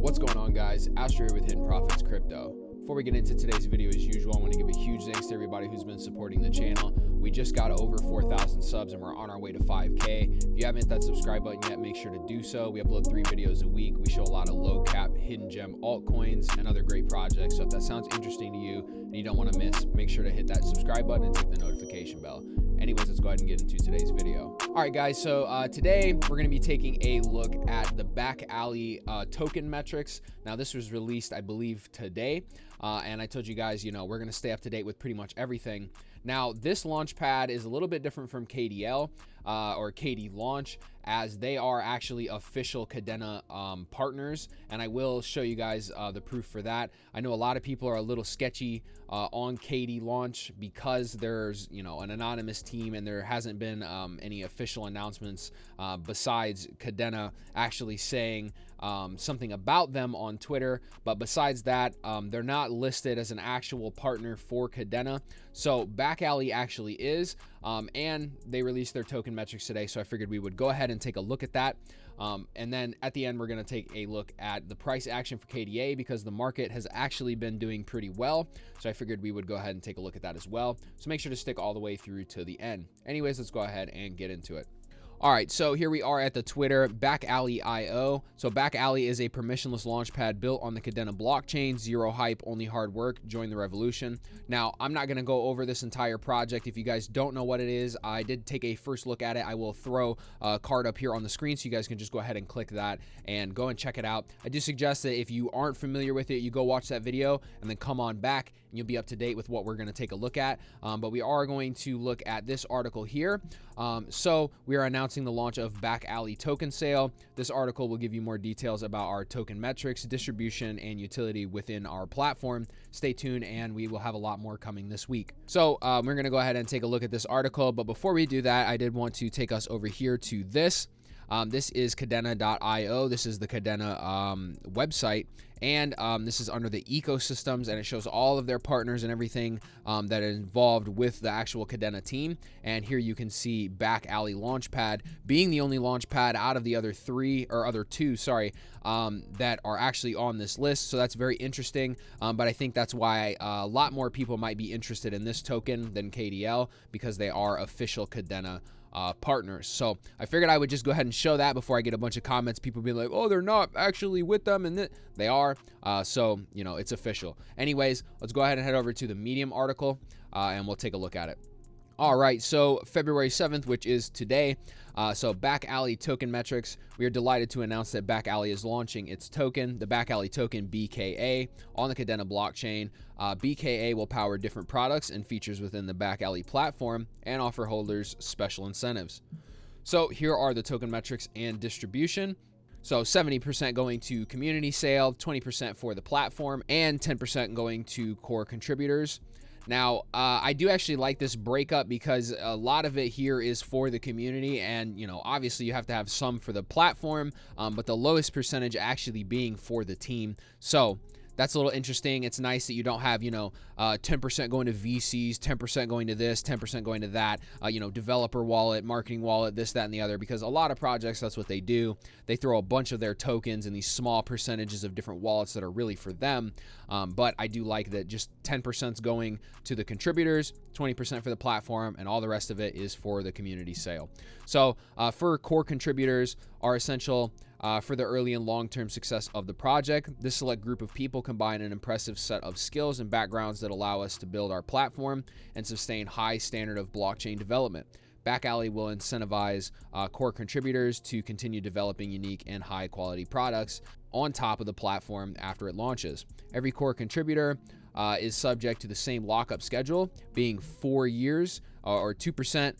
What's going on, guys? Astro here with Hidden Profits Crypto. Before we get into today's video, as usual, I want to give a huge thanks to everybody who's been supporting the channel. We just got over 4,000 subs and we're on our way to 5K. If you haven't hit that subscribe button yet, make sure to do so. We upload 3 videos a week. We show a lot of low cap, hidden gem altcoins and other great projects. So if that sounds interesting to you and you don't want to miss, make sure to hit that subscribe button and click the notification bell. Anyways, let's go ahead and get into today's video. All right, guys, so today we're going to be taking a look at the Backalley token metrics. Now, this was released, I believe, today. And I told you guys, we're going to stay up to date with pretty much everything. Now, this launchpad is a little bit different from KDL or KD Launch, as they are actually official Kadena partners, and I will show you guys the proof for that. I know a lot of people are a little sketchy on KD Launch because there's an anonymous team and there hasn't been any official announcements besides Kadena actually saying something about them on Twitter. But besides that, they're not listed as an actual partner for Kadena. So Backalley actually is, and they released their token metrics today, so I figured we would go ahead and take a look at that. And then at the end, we're going to take a look at the price action for KDA because the market has actually been doing pretty well. So I figured we would go ahead and take a look at that as well. So make sure to stick all the way through to the end. Anyways, let's go ahead and get into it. All right, so here we are at the Twitter, Backalley IO. So Backalley is a permissionless launchpad built on the Kadena blockchain. Zero hype, only hard work. Join the revolution. Now, I'm not going to go over this entire project. If you guys don't know what it is, I did take a first look at it. I will throw a card up here on the screen so you guys can just go ahead and click that and go and check it out. I do suggest that if you aren't familiar with it, you go watch that video and then come on back and you'll be up to date with what we're going to take a look at. But we are going to look at this article here. So we are announcing the launch of Backalley token sale. This article will give you more details about our token metrics, distribution, and utility within our platform. Stay tuned, and we will have a lot more coming this week. So we're going to go ahead and take a look at this article. But before we do that, I did want to take us over here to this. This is Kadena.io. This is the Kadena website, and this is under the ecosystems, and it shows all of their partners and everything that is involved with the actual Kadena team. And here you can see Backalley Launchpad being the only launchpad out of the other two, that are actually on this list. So that's very interesting. But I think that's why a lot more people might be interested in this token than KDL, because they are official Kadena partners. So I figured I would just go ahead and show that before I get a bunch of comments, people being like, oh, they're not actually with them, and they are. So it's official. Anyways, let's go ahead and head over to the Medium article and we'll take a look at it. All right, so February 7th, which is today, so Backalley token metrics. We are delighted to announce that Backalley is launching its token, the Backalley token BKA, on the Kadena blockchain. BKA will power different products and features within the Backalley platform and offer holders special incentives. So here are the token metrics and distribution. So 70% going to community sale, 20% for the platform, and 10% going to core contributors. Now, I do actually like this breakup because a lot of it here is for the community, and obviously you have to have some for the platform, but the lowest percentage actually being for the team. So that's a little interesting. It's nice that you don't have 10% going to VCs, 10% going to this, 10% going to that, developer wallet, marketing wallet, this, that, and the other, because a lot of projects, that's what they do. They throw a bunch of their tokens in these small percentages of different wallets that are really for them. But I do like that just 10% is going to the contributors, 20% for the platform, and all the rest of it is for the community sale. So for core contributors are essential for the early and long-term success of the project. This select group of people combine an impressive set of skills and backgrounds that allow us to build our platform and sustain high standard of blockchain development. Backalley will incentivize core contributors to continue developing unique and high-quality products on top of the platform after it launches. Every core contributor is subject to the same lockup schedule, being 4 years or 2%.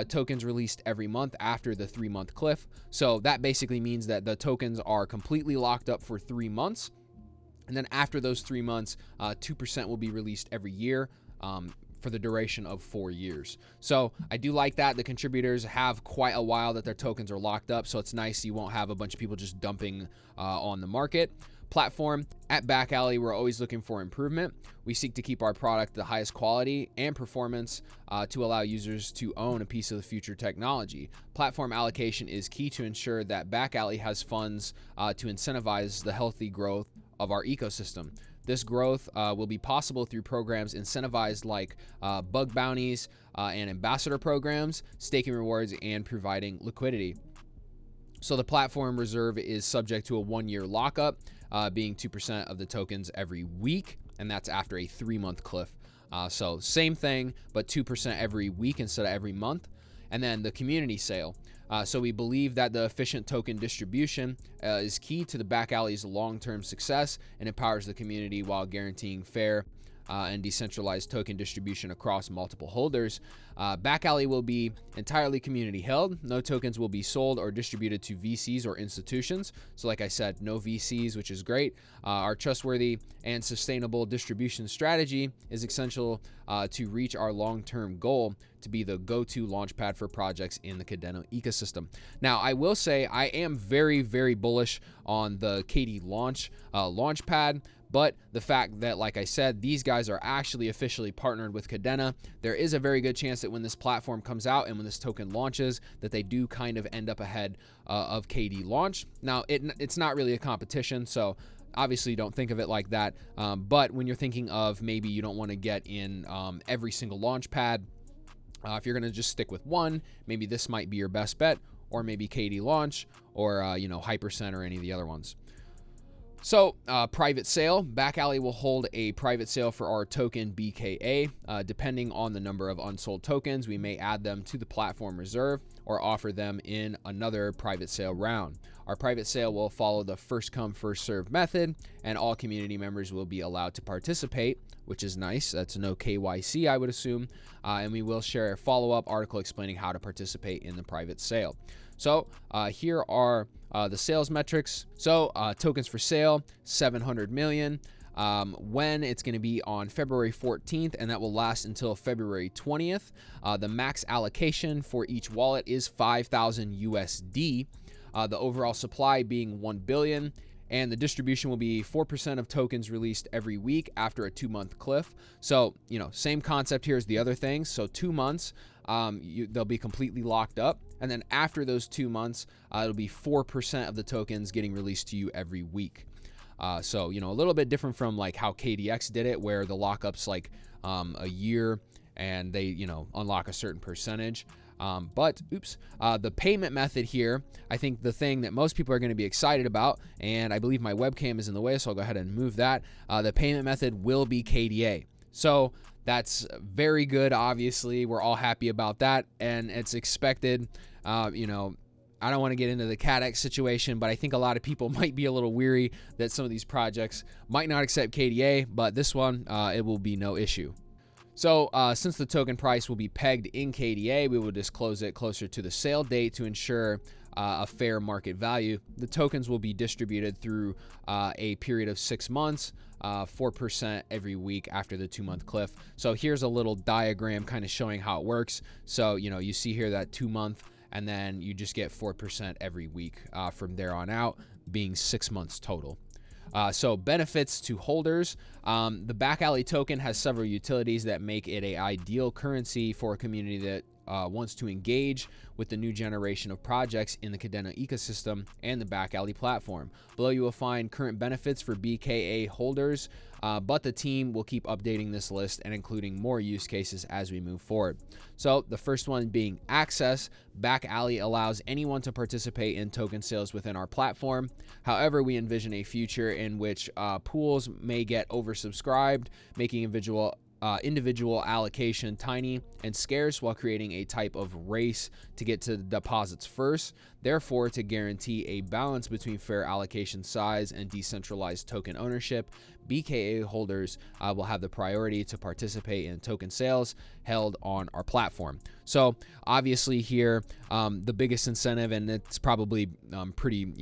Tokens released every month after the 3-month cliff. So that basically means that the tokens are completely locked up for 3 months. And then after those 3 months, 2% will be released every year for the duration of 4 years. So I do like that. The contributors have quite a while that their tokens are locked up, so it's nice you won't have a bunch of people just dumping on the market. Platform at Backalley, we're always looking for improvement. We seek to keep our product the highest quality and performance to allow users to own a piece of the future technology. Platform allocation is key to ensure that Backalley has funds to incentivize the healthy growth of our ecosystem. This growth will be possible through programs incentivized like bug bounties and ambassador programs, staking rewards, and providing liquidity. So the platform reserve is subject to a 1-year lockup, being 2% of the tokens every week, and that's after a 3-month cliff. So same thing, but 2% every week instead of every month. And then the community sale. So we believe that the efficient token distribution is key to the Backalley's long-term success and empowers the community while guaranteeing fair and decentralized token distribution across multiple holders. Backalley will be entirely community held. No tokens will be sold or distributed to VCs or institutions. So like I said, no VCs, which is great. Our trustworthy and sustainable distribution strategy is essential to reach our long-term goal to be the go-to launchpad for projects in the Kadena ecosystem. Now, I will say I am very, very bullish on the KD Launchpad. But the fact that, like I said, these guys are actually officially partnered with Kadena, there is a very good chance that when this platform comes out and when this token launches, that they do kind of end up ahead of KD Launch. Now, it's not really a competition, so obviously don't think of it like that. But when you're thinking of maybe you don't want to get in every single launch pad, if you're going to just stick with one, maybe this might be your best bet, or maybe KD Launch, or Hypercent, or any of the other ones. So, private sale. Backalley will hold a private sale for our token BKA. Depending on the number of unsold tokens, we may add them to the platform reserve or offer them in another private sale round. Our private sale will follow the first come, first served method, and all community members will be allowed to participate, which is nice. That's no KYC, I would assume. And we will share a follow-up article explaining how to participate in the private sale. So here are the sales metrics. So tokens for sale, 700 million. When it's going to be on February 14th, and that will last until February 20th. The max allocation for each wallet is 5,000 USD. The overall supply being 1 billion. And the distribution will be 4% of tokens released every week after a 2-month cliff. So, same concept here as the other things. So 2 months, they'll be completely locked up. And then after those 2 months, it'll be 4% of the tokens getting released to you every week. So, a little bit different from like how KDX did it, where the lockup's like a year and they, unlock a certain percentage. The payment method here, I think the thing that most people are going to be excited about, and I believe my webcam is in the way, so I'll go ahead and move that. The payment method will be KDA. So that's very good. Obviously, we're all happy about that, and it's expected. I don't want to get into the CADX situation, but I think a lot of people might be a little weary that some of these projects might not accept KDA, but this one, it will be no issue. So since the token price will be pegged in KDA, we will disclose it closer to the sale date to ensure a fair market value. The tokens will be distributed through a period of 6 months, 4% every week after the 2-month cliff. So here's a little diagram kind of showing how it works. So, you see here that 2-month, and then you just get 4% every week from there on out, being 6 months total. So benefits to holders. The Backalley token has several utilities that make it an ideal currency for a community that wants to engage with the new generation of projects in the Kadena ecosystem and the Backalley platform. Below you will find current benefits for BKA holders, but the team will keep updating this list and including more use cases as we move forward. So the first one being access. Backalley allows anyone to participate in token sales within our platform. However, we envision a future in which pools may get oversubscribed, making individual allocation tiny and scarce while creating a type of race to get to the deposits first. Therefore, to guarantee a balance between fair allocation size and decentralized token ownership, BKA holders will have the priority to participate in token sales held on our platform. So obviously here, the biggest incentive, and it's probably pretty,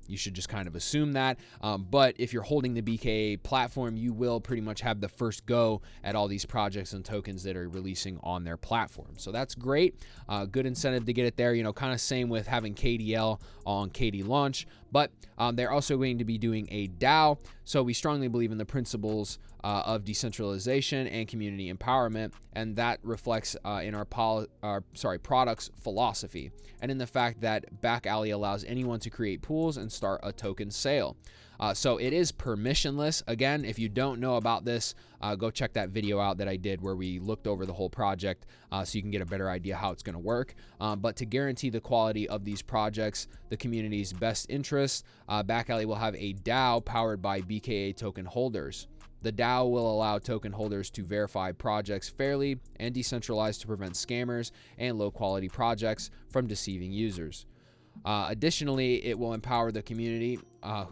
you should just kind of assume that. But if you're holding the BKA platform, you will pretty much have the first go at all these projects and tokens that are releasing on their platform. So that's great. Good incentive to get it there. Kind of same with having KDL on KD Launch. But they're also going to be doing a DAO. So we strongly believe in the principles of decentralization and community empowerment, and that reflects in our product's philosophy, and in the fact that Backalley allows anyone to create pools and start a token sale. So it is permissionless. Again, if you don't know about this, go check that video out that I did where we looked over the whole project so you can get a better idea how it's going to work. But to guarantee the quality of these projects, the community's best interests, Backalley will have a DAO powered by BKA token holders. The DAO will allow token holders to verify projects fairly and decentralized to prevent scammers and low-quality projects from deceiving users. Additionally, it will empower the community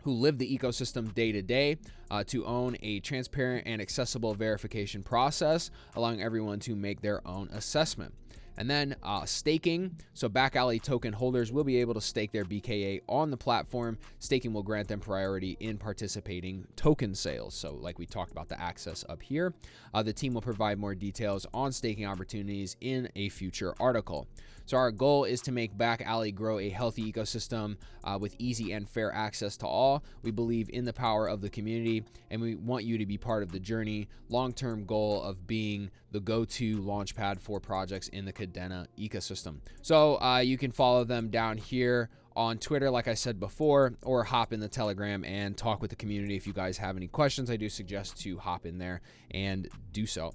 who live the ecosystem day to day to own a transparent and accessible verification process, allowing everyone to make their own assessment. And then staking. So Backalley token holders will be able to stake their BKA on the platform. Staking will grant them priority in participating token sales. So like we talked about the access up here, the team will provide more details on staking opportunities in a future article. So our goal is to make Backalley grow a healthy ecosystem with easy and fair access to all. We believe in the power of the community, and we want you to be part of the journey. Long-term goal of being the go-to launchpad for projects in the Kadena ecosystem. So you can follow them down here on Twitter, like I said before, or hop in the Telegram and talk with the community. If you guys have any questions, I do suggest to hop in there and do so.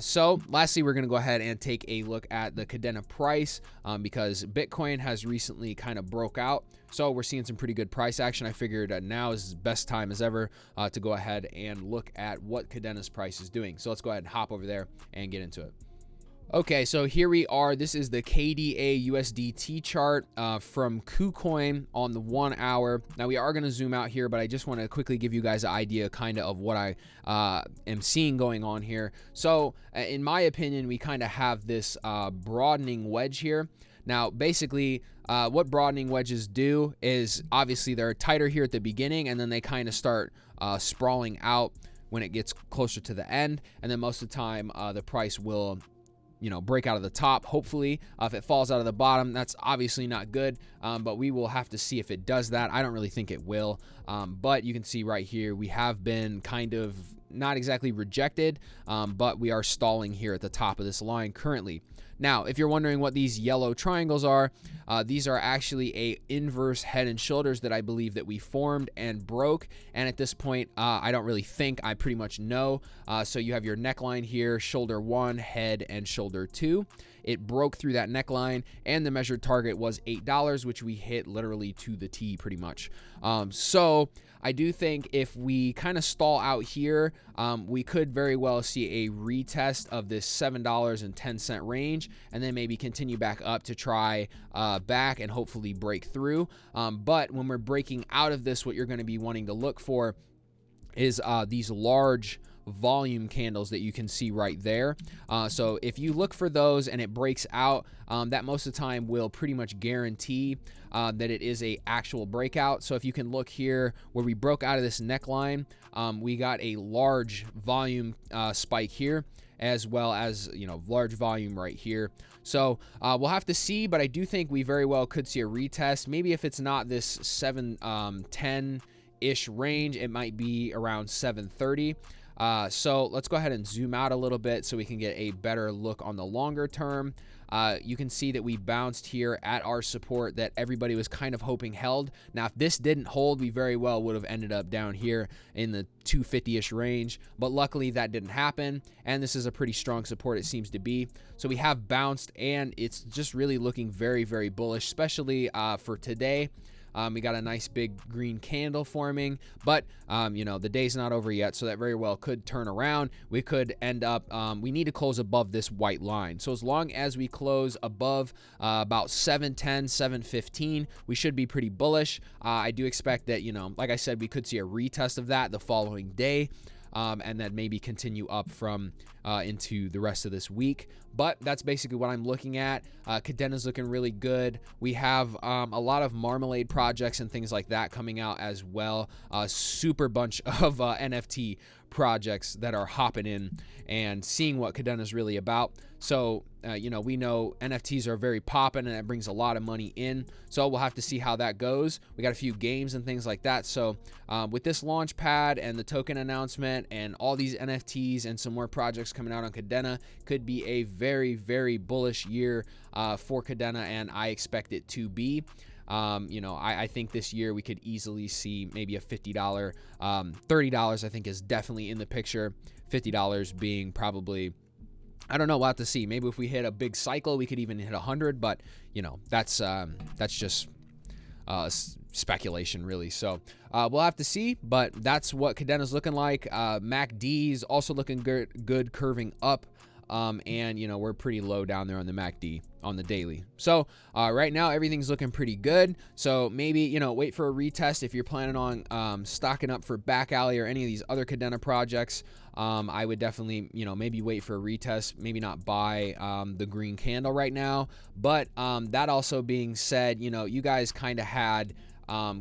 So lastly, we're going to go ahead and take a look at the Kadena price because Bitcoin has recently kind of broke out. So we're seeing some pretty good price action. I figured now is the best time as ever to go ahead and look at what Kadena's price is doing. So let's go ahead and hop over there and get into it. Okay, so here we are. This is the KDA USDT chart from KuCoin on the 1 hour. Now we are going to zoom out here, but I just want to quickly give you guys an idea kind of what I am seeing going on here. So in my opinion, we kind of have this broadening wedge here. Now, basically, what broadening wedges do is obviously they're tighter here at the beginning, and then they kind of start sprawling out when it gets closer to the end. And then most of the time, the price will break out of the top. Hopefully, if it falls out of the bottom, that's obviously not good, but we will have to see if it does that. I don't really think it will, but you can see right here, we have been kind of not exactly rejected, but we are stalling here at the top of this line currently. Now, if you're wondering what these yellow triangles are, these are actually a inverse head and shoulders that I believe that we formed and broke. And at this point, I don't really think, I pretty much know. So you have your neckline here, shoulder 1, head, and shoulder 2. It broke through that neckline, and the measured target was $8, which we hit literally to the T pretty much. So I do think if we kind of stall out here, we could very well see a retest of this $7.10 range, and then maybe continue back up to try back and hopefully break through. But when we're breaking out of this, what you're going to be wanting to look for is these large volume candles that you can see right there. So if you look for those and it breaks out, that most of the time will pretty much guarantee that it is a actual breakout. So if you can look here where we broke out of this neckline, we got a large volume spike here, as well as large volume right here. So we'll have to see, but I do think we very well could see a retest. Maybe if it's not this 710-ish range, it might be around 730. So let's go ahead and zoom out a little bit so we can get a better look on the longer term. You can see that we bounced here at our support that everybody was kind of hoping held. Now, if this didn't hold, we very well would have ended up down here in the 250-ish range, but luckily that didn't happen, and this is a pretty strong support, it seems to be. So we have bounced, and it's just really looking very, very bullish, especially for today. We got a nice big green candle forming, but you know, the day's not over yet, so that very well could turn around. We could end up, we need to close above this white line. So as long as we close above about 710, 715, we should be pretty bullish. I do expect that, you know, like I said, we could see a retest of that the following day. And then maybe continue up from into the rest of this week. But that's basically what I'm looking at. Kadena's looking really good. We have a lot of marmalade projects and things like that coming out as well. Super bunch of NFT projects that are hopping in and seeing what Kadena's really about. So, you know, we know NFTs are very popping and it brings a lot of money in. So we'll have to see how that goes. We got a few games and things like that. So with this launch pad and the token announcement and all these NFTs and some more projects coming out on Kadena, could be a very, very bullish year for Kadena, and I expect it to be. You know, I think this year we could easily see maybe a $50, $30 I think is definitely in the picture. $50 being probably, I don't know, we'll have to see. Maybe if we hit a big cycle, we could even hit 100, but you know, that's just speculation really. So we'll have to see, but that's what Kadena's looking like. MACD's also looking good, curving up. And you know, we're pretty low down there on the MACD on the daily. So right now everything's looking pretty good. So maybe, you know, wait for a retest if you're planning on stocking up for Backalley or any of these other Kadena projects. I would definitely, you know, maybe wait for a retest, maybe not buy the green candle right now. But that also being said, you know, you guys kind of had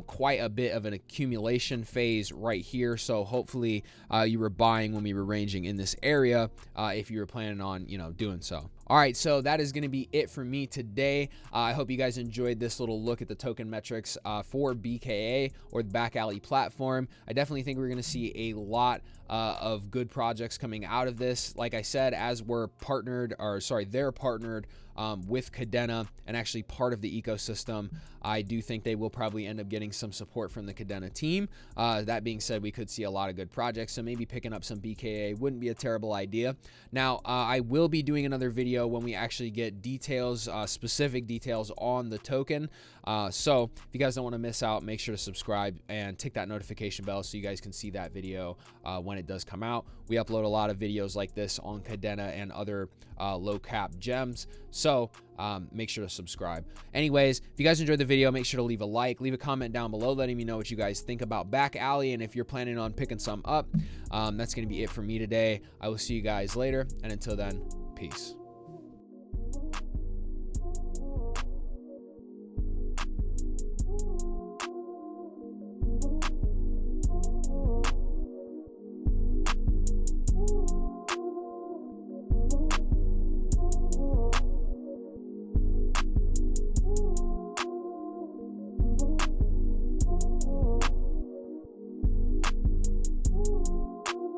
quite a bit of an accumulation phase right here. So hopefully you were buying when we were ranging in this area if you were planning on, you know, doing so. All right, so that is going to be it for me today. I hope you guys enjoyed this little look at the token metrics for BKA or the Backalley platform. I definitely think we're going to see a lot of good projects coming out of this. Like I said, as we're partnered, or sorry, they're partnered with Kadena and actually part of the ecosystem, I do think they will probably end up getting some support from the Kadena team. That being said, we could see a lot of good projects, so maybe picking up some BKA wouldn't be a terrible idea. Now, I will be doing another video when we actually get details, specific details on the token. So if you guys don't want to miss out, make sure to subscribe and tick that notification bell so you guys can see that video when it does come out. We upload a lot of videos like this on Kadena and other low cap gems. So make sure to subscribe. Anyways, if you guys enjoyed the video, make sure to leave a like, leave a comment down below letting me know what you guys think about Backalley, and if you're planning on picking some up. That's going to be it for me today. I will see you guys later, and until then, peace.